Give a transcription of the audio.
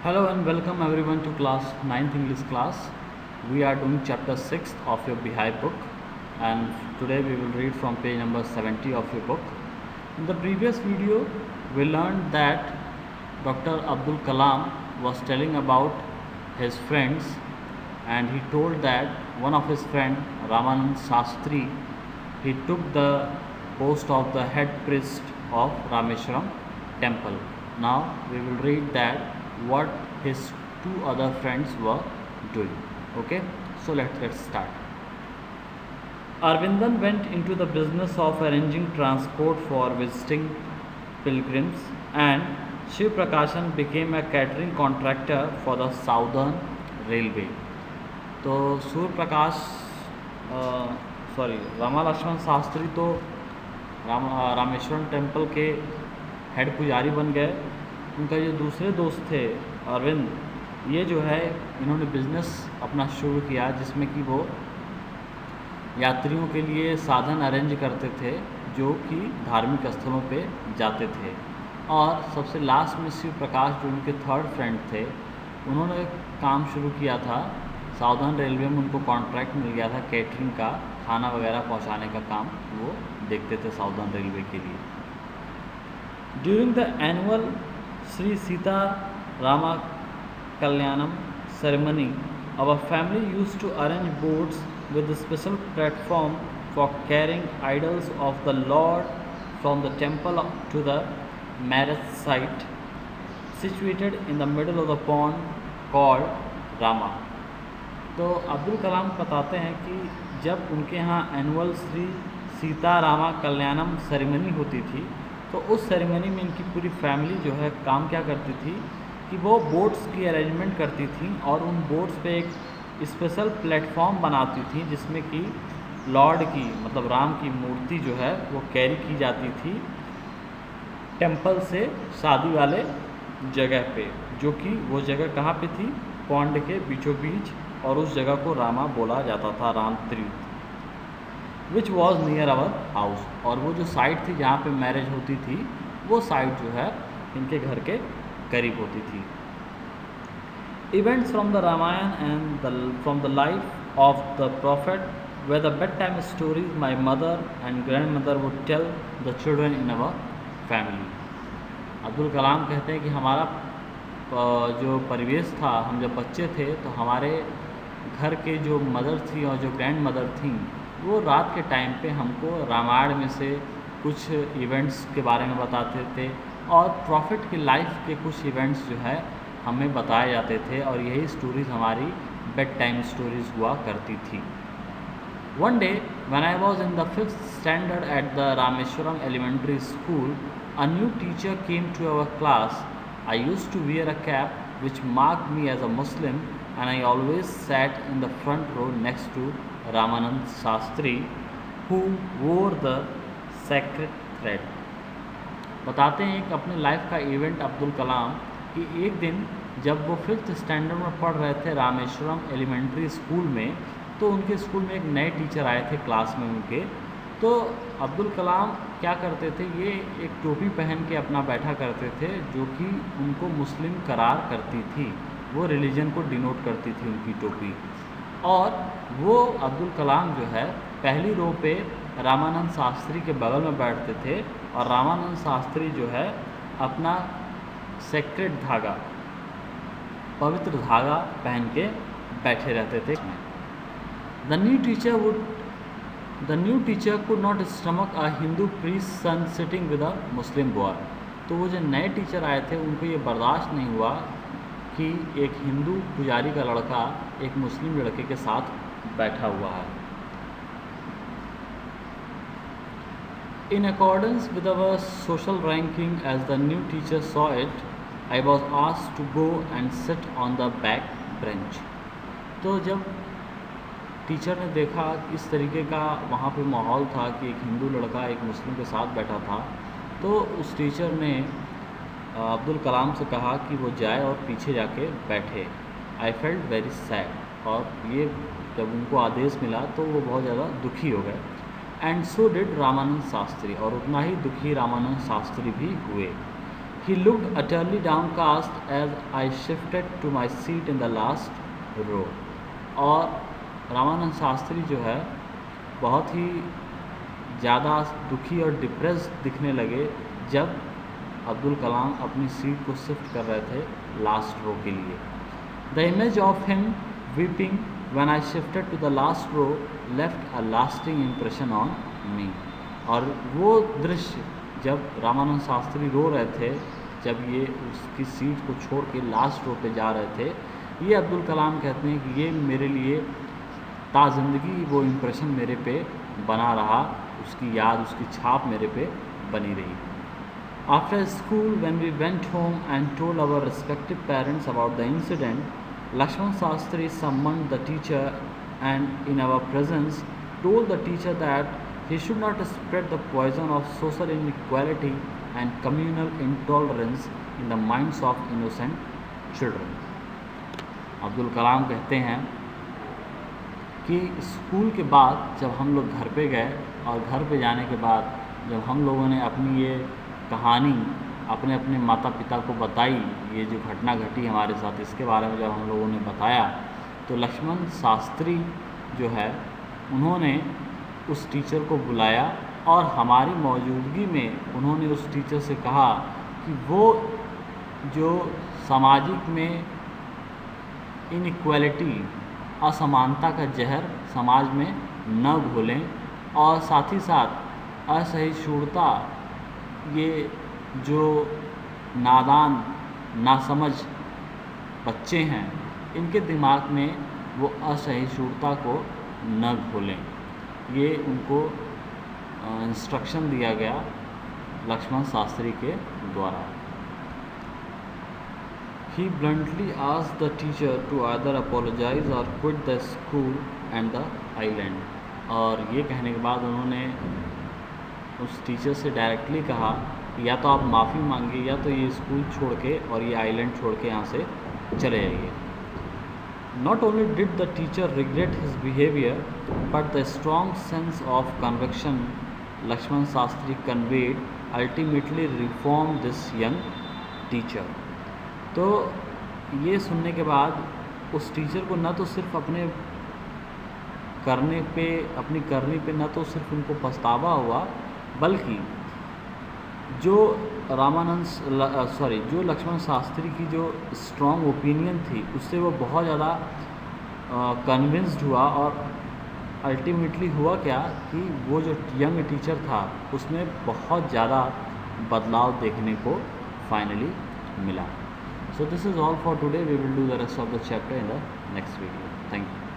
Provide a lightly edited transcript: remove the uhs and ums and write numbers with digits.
Hello and welcome everyone to class 9th English class. We are doing chapter 6 of your Beehive book, and today we will read from page number 70 of your book. In the previous video, we learned that Dr. Abdul Kalam was telling about his friends, and he told that one of his friend Ramanand Shastri, he took the post of the head priest of Rameshwaram temple. Now we will read that what his two other friends were doing. Okay, so let's start. Arvindan went into the business of arranging transport for visiting pilgrims, and Shiv Prakashan became a catering contractor for the Southern Railway. तो Surya Prakash sorry Rama Lakshman Shastri तो Rameswaram temple के head पुजारी बन गए। उनका जो दूसरे दोस्त थे अरविंद, ये जो है इन्होंने बिज़नेस अपना शुरू किया जिसमें कि वो यात्रियों के लिए साधन अरेंज करते थे जो कि धार्मिक स्थलों पे जाते थे। और सबसे लास्ट में शिव प्रकाश जो उनके थर्ड फ्रेंड थे, उन्होंने काम शुरू किया था साउदर्न रेलवे में। उनको कॉन्ट्रैक्ट मिल गया था कैटरिंग का, खाना वगैरह पहुंचाने का काम वो देखते थे साउदर्न रेलवे के लिए। During the annual Shri Sita Rama Kalyanam ceremony, our family used to arrange boats with a special platform for carrying idols of the Lord from the temple to the marriage site situated in the middle of the pond called Rama. तो अब्दुल कलाम बताते हैं कि जब उनके यहाँ annual Shri Sita Rama Kalyanam ceremony होती थी, तो उस सेरेमनी में इनकी पूरी फैमिली जो है काम क्या करती थी कि वो बोट्स की अरेंजमेंट करती थी और उन बोट्स पे एक स्पेशल प्लेटफॉर्म बनाती थी जिसमें कि लॉर्ड की मतलब राम की मूर्ति जो है वो कैरी की जाती थी टेम्पल से शादी वाले जगह पे, जो कि वो जगह कहाँ पे थी, पौंड के बीचों बीच, और उस जगह को रामा बोला जाता था, Ram Tirth, which was near our house. और वो जो साइट थी जहाँ पे मैरिज होती थी, वो साइट जो है इनके घर के करीब होती थी। Events from the Ramayana and from the life of the prophet were the bedtime stories my mother and grandmother would tell the children in our family. Abdul Kalam कहते हैं कि हमारा जो परिवेश था, हम जब बच्चे थे तो हमारे घर के जो मदर थी और जो ग्रैंड मदर थी, वो रात के टाइम पे हमको रामायण में से कुछ इवेंट्स के बारे में बताते थे और प्रॉफिट की लाइफ के कुछ इवेंट्स जो है हमें बताए जाते थे, और यही स्टोरीज़ हमारी बेड टाइम स्टोरीज़ हुआ करती थी। One day, when I was in the 5th standard at the Rameshwaram Elementary School, a new teacher came to our class. I used to wear a cap which marked me as a Muslim, and I always sat in the front row next to Ramanand Shastri, who wore the sacred thread. बताते हैं कि अपने life का event Abdul Kalam कि एक दिन जब वो 5th स्टैंडर्ड में पढ़ रहे थे रामेश्वरम एलिमेंट्री स्कूल में, तो उनके स्कूल में एक नए टीचर आए थे क्लास में उनके। तो अब्दुल कलाम क्या करते थे, ये एक टोपी पहन के अपना बैठा करते थे जो कि उनको मुस्लिम करार करती थी, वो रिलीजन को डिनोट करती थी उनकी टोपी। और वो अब्दुल कलाम जो है पहली रो पे रामानंद शास्त्री के बगल में बैठते थे, और रामानंद शास्त्री जो है अपना सेक्रेड धागा, पवित्र धागा पहन के बैठे रहते थे। The new teacher could not stomach a Hindu priest's son sitting with a Muslim boy. तो वो जो नए टीचर आए थे उनको ये बर्दाश्त नहीं हुआ कि एक हिंदू पुजारी का लड़का एक मुस्लिम लड़के के साथ बैठा हुआ है। In accordance with our social ranking, as the new teacher saw it, I was asked to go and sit on the back bench. तो जब टीचर ने देखा इस तरीके का वहाँ पे माहौल था कि एक हिंदू लड़का एक मुस्लिम के साथ बैठा था, तो उस टीचर ने अब्दुल कलाम से कहा कि वो जाए और पीछे जाके बैठे। आई फेल्ट वेरी सैड, और ये जब उनको आदेश मिला तो वो बहुत ज़्यादा दुखी हो गए। And so did Ramanand Shastri, और उतना ही दुखी रामानंद शास्त्री भी हुए। He looked utterly downcast as I shifted to my seat in the last row. और रामानंद शास्त्री जो है बहुत ही ज़्यादा दुखी और डिप्रेस्ड दिखने लगे जब अब्दुल कलाम अपनी सीट को शिफ्ट कर रहे थे लास्ट रो के लिए. The image of him weeping when I shifted to the last row left a lasting impression on me. और वो दृश्य जब रामानंद शास्त्री रो रहे थे, जब ये उसकी सीट को छोड़ के लास्ट रो पे जा रहे थे, ये अब्दुल कलाम कहते हैं कि ये मेरे लिए ताज़िंदगी वो इम्प्रेशन मेरे पे बना रहा, उसकी याद, उसकी छाप मेरे पे बनी रही. After school, when we went home and told our respective parents about the incident, Lakshman Sastri summoned the teacher and in our presence told the teacher that he should not spread the poison of social inequality and communal intolerance in the minds of innocent children. Abdul Kalam कहते हैं कि school के बाद जब हम लोग घर पे गए और घर पे जाने के बाद जब हम लोगों ने अपनी ये कहानी अपने अपने माता पिता को बताई, ये जो घटना घटी हमारे साथ, इसके बारे में जब हम लोगों ने बताया, तो लक्ष्मण शास्त्री जो है उन्होंने उस टीचर को बुलाया और हमारी मौजूदगी में उन्होंने उस टीचर से कहा कि वो जो सामाजिक में इनइक्वालिटी, असमानता का जहर समाज में न घोलें और साथ ही साथ असहिष्णुता, ये जो नादान नासमझ बच्चे हैं, इनके दिमाग में वो असहिष्णुता को न घोलें. ये उनको इंस्ट्रक्शन दिया गया लक्ष्मण शास्त्री के द्वारा. He bluntly asked the teacher to either apologize or quit the school and the island. और ये कहने के बाद उन्होंने उस टीचर से डायरेक्टली कहा या तो आप माफ़ी मांगिए या तो ये स्कूल छोड़ के और ये आइलैंड छोड़ के यहाँ से चले जाइए. Not only did the teacher regret his behavior, but the strong sense of conviction Lakshman Sastri conveyed ultimately reformed this young teacher. तो ये सुनने के बाद उस टीचर को न तो सिर्फ अपने करने पे, अपनी करनी पे न तो सिर्फ उनको पछतावा हुआ, बल्कि जो जो लक्ष्मण शास्त्री की जो स्ट्रॉन्ग ओपिनियन थी उससे वो बहुत ज़्यादा कन्विंस्ड हुआ. और अल्टीमेटली हुआ क्या कि वो जो यंग टीचर था उसमें बहुत ज़्यादा बदलाव देखने को फाइनली मिला. So this is all for today. We will do the rest of the chapter in the next video. Thank you.